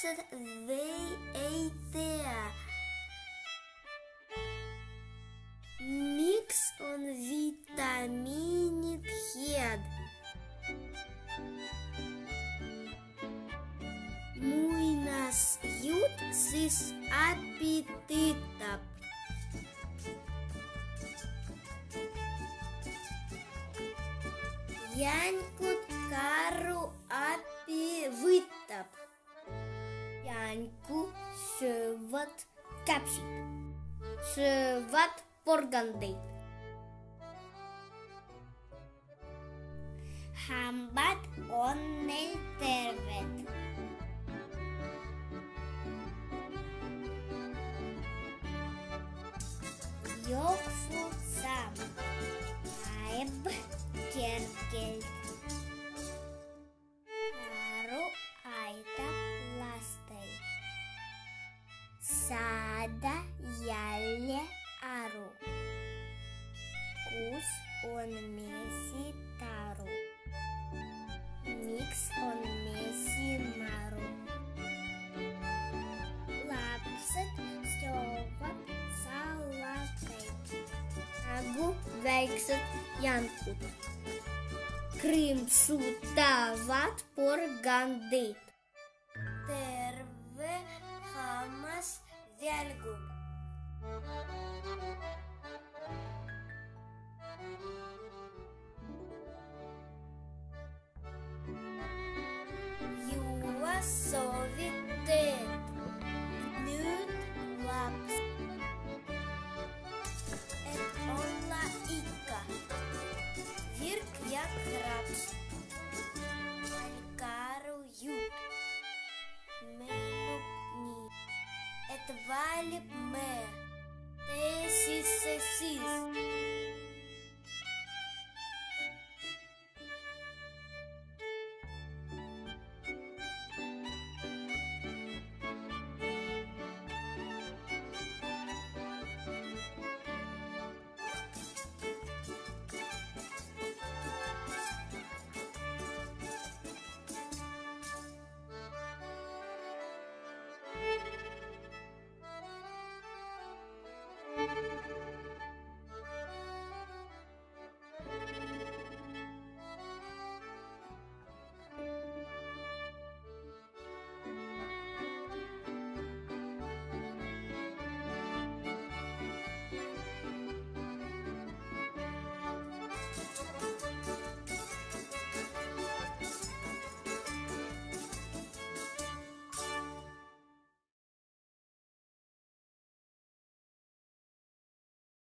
lapset vei eitea. Mix on vitaminic head. Muinas jūt sis apetitap. Jankut karu api võtab. Janku söövad käpsid, söövad porgandeid. Hambad on neil terved. Jooksvalt saab näeb kergelt. Karu aitab lastel saada jälle aru, kus on mesitaru, miks on mesimaru. Lapsed söövad salateid nagu väiksed jankud. Krimpsutavad porgandeid. Terve hammas välgub. Juua soovib teed. Nüüd laps, et olla ikka virk ja kraps. Karu jūt meenub nii, et valib mee tee sisse siis.